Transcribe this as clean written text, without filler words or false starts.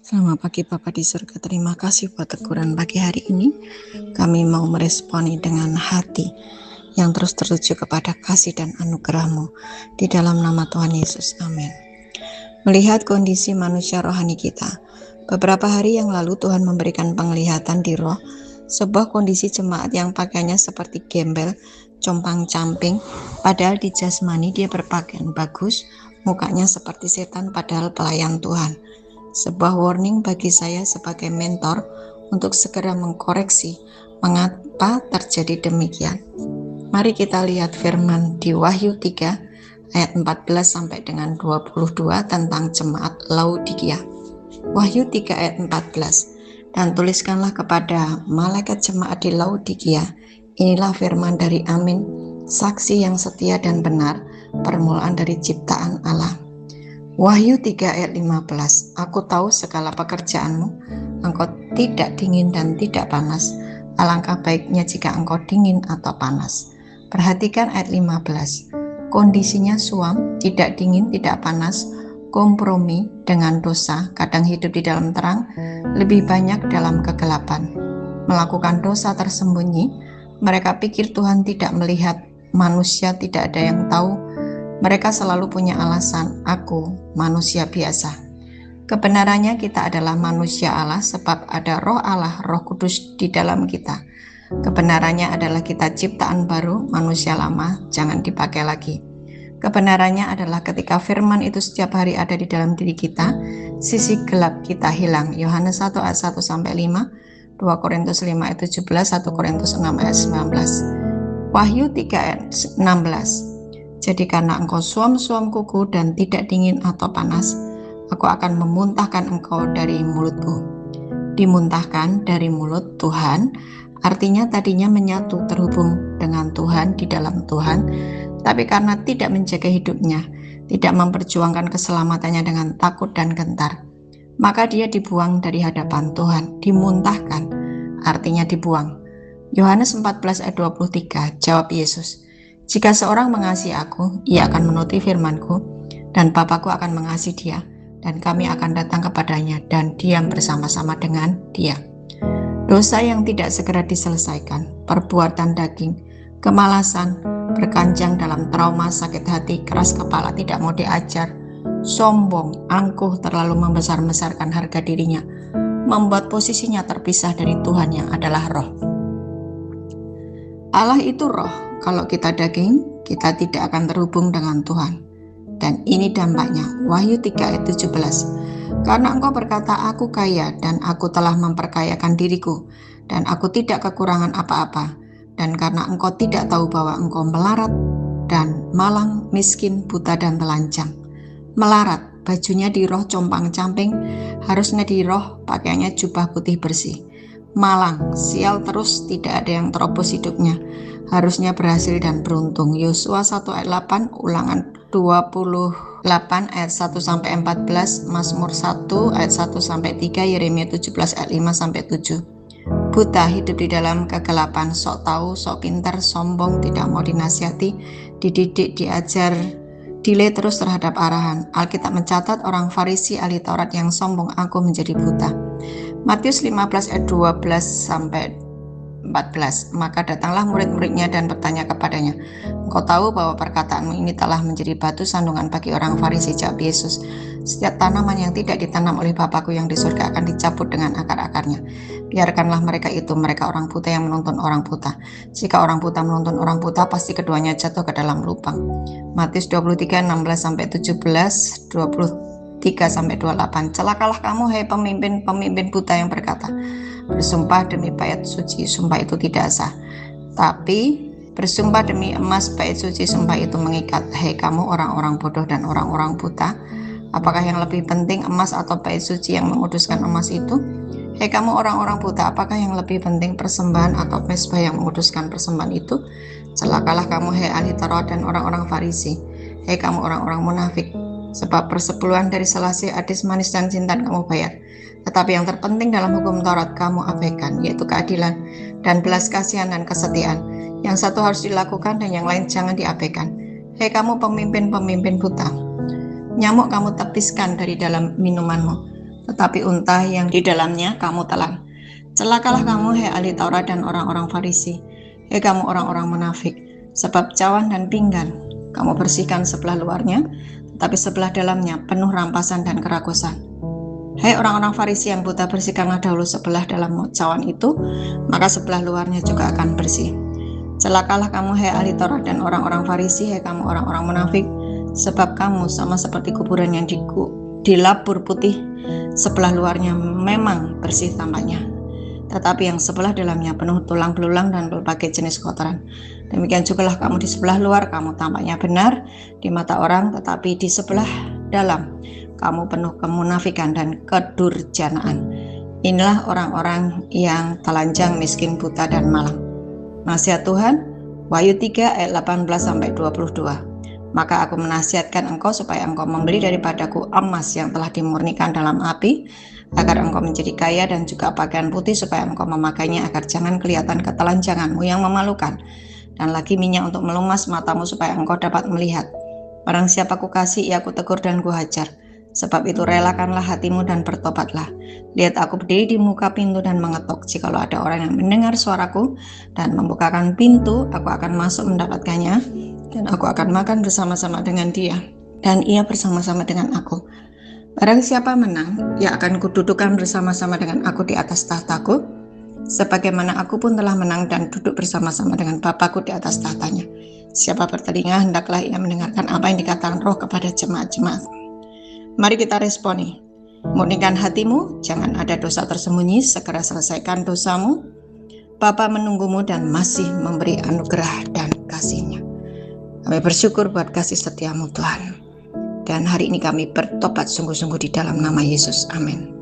Selamat pagi Bapa di surga, terima kasih buat teguran pagi hari ini. Kami mau meresponi dengan hati yang terus tertuju kepada kasih dan anugerah-Mu. Di dalam nama Tuhan Yesus, amin. Melihat kondisi manusia rohani kita, beberapa hari yang lalu Tuhan memberikan penglihatan di roh, sebuah kondisi jemaat yang pakaiannya seperti gembel, compang-camping, padahal di jasmani dia berpakaian bagus, mukanya seperti setan padahal pelayan Tuhan. Sebuah warning bagi saya sebagai mentor untuk segera mengkoreksi mengapa terjadi demikian. Mari kita lihat firman di Wahyu 3 ayat 14 sampai dengan 22 tentang jemaat Laodikia. Wahyu 3 ayat 14. Dan tuliskanlah kepada malaikat jemaat di Laodikia, inilah firman dari Amin, saksi yang setia dan benar, permulaan dari ciptaan Allah. Wahyu 3 ayat 15. Aku tahu segala pekerjaanmu, engkau tidak dingin dan tidak panas. Alangkah baiknya jika engkau dingin atau panas. Perhatikan ayat 15. Kondisinya suam, tidak dingin, tidak panas, kompromi dengan dosa, kadang hidup di dalam terang, lebih banyak dalam kegelapan. Melakukan dosa tersembunyi, mereka pikir Tuhan tidak melihat, manusia tidak ada yang tahu. Mereka selalu punya alasan, aku manusia biasa. Kebenarannya kita adalah manusia Allah sebab ada roh Allah, roh kudus di dalam kita. Kebenarannya adalah kita ciptaan baru, manusia lama jangan dipakai lagi. Kebenarannya adalah ketika firman itu setiap hari ada di dalam diri kita, sisi gelap kita hilang. Yohanes 1 ayat 1 sampai 5, 2 Korintus 5 ayat 17, 1 Korintus 6 ayat 19. Wahyu 3 ayat 16. Jadi karena engkau suam-suam kuku dan tidak dingin atau panas, aku akan memuntahkan engkau dari mulutku. Dimuntahkan dari mulut Tuhan, artinya tadinya menyatu terhubung dengan Tuhan di dalam Tuhan, tapi karena tidak menjaga hidupnya, tidak memperjuangkan keselamatannya dengan takut dan gentar, maka dia dibuang dari hadapan Tuhan. Dimuntahkan, artinya dibuang. Yohanes 14 ayat 23, jawab Yesus, jika seorang mengasihi aku, ia akan menuruti firman-Ku, dan Bapa-Ku akan mengasihi dia, dan kami akan datang kepadanya dan diam bersama-sama dengan dia. Dosa yang tidak segera diselesaikan, perbuatan daging, kemalasan, berkanjang dalam trauma, sakit hati, keras kepala, tidak mau diajar, sombong, angkuh, terlalu membesar-besarkan harga dirinya, membuat posisinya terpisah dari Tuhan yang adalah roh. Allah itu roh. Kalau kita daging, kita tidak akan terhubung dengan Tuhan. Dan ini dampaknya. Wahyu 3 ayat 17. Karena engkau berkata, aku kaya dan aku telah memperkayakan diriku, dan aku tidak kekurangan apa-apa. Dan karena engkau tidak tahu bahwa engkau melarat dan malang, miskin, buta dan telanjang. Melarat, bajunya di roh compang-camping, harusnya di roh pakaiannya jubah putih bersih. Malang, sial terus, tidak ada yang terobos hidupnya, harusnya berhasil dan beruntung. Yosua 1 ayat 8, Ulangan 28 ayat 1 sampai 14, Mazmur 1 ayat 1 sampai 3, Yeremia 17 ayat 5 sampai 7. Buta, hidup di dalam kegelapan, sok tahu, sok pintar, sombong, tidak mau dinasihati, dididik, diajar, delay terus terhadap arahan. Alkitab mencatat orang Farisi ahli Taurat yang sombong, aku menjadi buta. Matius 15 ayat 12 sampai 14. Maka datanglah murid-muridnya dan bertanya kepadanya, engkau tahu bahwa perkataanmu ini telah menjadi batu sandungan bagi orang Farisi, jawab Yesus. Setiap tanaman yang tidak ditanam oleh Bapa-Ku yang di surga akan dicabut dengan akar-akarnya. Biarkanlah mereka itu, mereka orang buta yang menuntun orang buta. Jika orang buta menuntun orang buta, pasti keduanya jatuh ke dalam lubang. Matius 23 16 sampai 17, 23 sampai 28. Celakalah kamu, hai pemimpin buta yang berkata, bersumpah demi bait suci, sumpah itu tidak sah. Tapi bersumpah demi emas, bait suci, sumpah itu mengikat. Hai kamu orang-orang bodoh dan orang-orang buta, apakah yang lebih penting, emas atau bait suci yang menguduskan emas itu? Hai kamu orang-orang buta, apakah yang lebih penting, persembahan atau mezbah yang menguduskan persembahan itu? Celakalah kamu, hai ahli Taurat dan orang-orang Farisi, hai kamu orang-orang munafik, sebab persepuluhan dari selasih, adis, manis, dan sintan kamu bayar. Tetapi yang terpenting dalam hukum Taurat kamu abaikan, yaitu keadilan dan belas kasihan dan kesetiaan. Yang satu harus dilakukan dan yang lain jangan diabaikan. Hei kamu pemimpin-pemimpin buta, nyamuk kamu tepiskan dari dalam minumanmu, tetapi unta yang di dalamnya kamu telan. Celakalah kamu, hai ahli Taurat dan orang-orang Farisi, hai kamu orang-orang munafik, sebab cawan dan pinggan kamu bersihkan sebelah luarnya, tetapi sebelah dalamnya penuh rampasan dan kerakusan. Hai orang-orang Farisi yang buta, bersihkanlah dahulu sebelah dalam cawan itu, maka sebelah luarnya juga akan bersih. Celakalah kamu, hai ahli Taurat dan orang-orang Farisi, hai kamu orang-orang munafik, sebab kamu sama seperti kuburan yang dilapur putih, sebelah luarnya memang bersih tampaknya, tetapi yang sebelah dalamnya penuh tulang belulang dan berbagai jenis kotoran. Demikian jugalah kamu di sebelah luar, kamu tampaknya benar di mata orang, tetapi di sebelah dalam kamu penuh kemunafikan dan kedurjanaan. Inilah orang-orang yang telanjang, miskin, buta, dan malang. Nasihat Tuhan, Wahyu 3 ayat 18-22. Maka aku menasihatkan engkau supaya engkau membeli daripadaku emas yang telah dimurnikan dalam api, agar engkau menjadi kaya, dan juga pakaian putih supaya engkau memakainya, agar jangan kelihatan ketelanjanganmu yang memalukan, dan lagi minyak untuk melumas matamu supaya engkau dapat melihat. Barang siapa kukasih, ia kutegur dan kuhajar. Sebab itu relakanlah hatimu dan bertobatlah. Lihat, aku berdiri di muka pintu dan mengetuk. Jikalau ada orang yang mendengar suaraku dan membukakan pintu, aku akan masuk mendapatkannya, dan aku akan makan bersama-sama dengan dia, dan ia bersama-sama dengan aku. Barang siapa menang, ia akan kududukan bersama-sama dengan aku di atas tahtaku, sebagaimana aku pun telah menang dan duduk bersama-sama dengan Bapa-Ku di atas tahtanya. Siapa bertelinga, hendaklah ia mendengarkan apa yang dikatakan Roh kepada jemaat-jemaat. Mari kita responi. Murnikan hatimu, jangan ada dosa tersembunyi, segera selesaikan dosamu. Bapa menunggumu dan masih memberi anugerah dan kasih-Nya. Kami bersyukur buat kasih setia-Mu Tuhan. Dan hari ini kami bertobat sungguh-sungguh di dalam nama Yesus. Amin.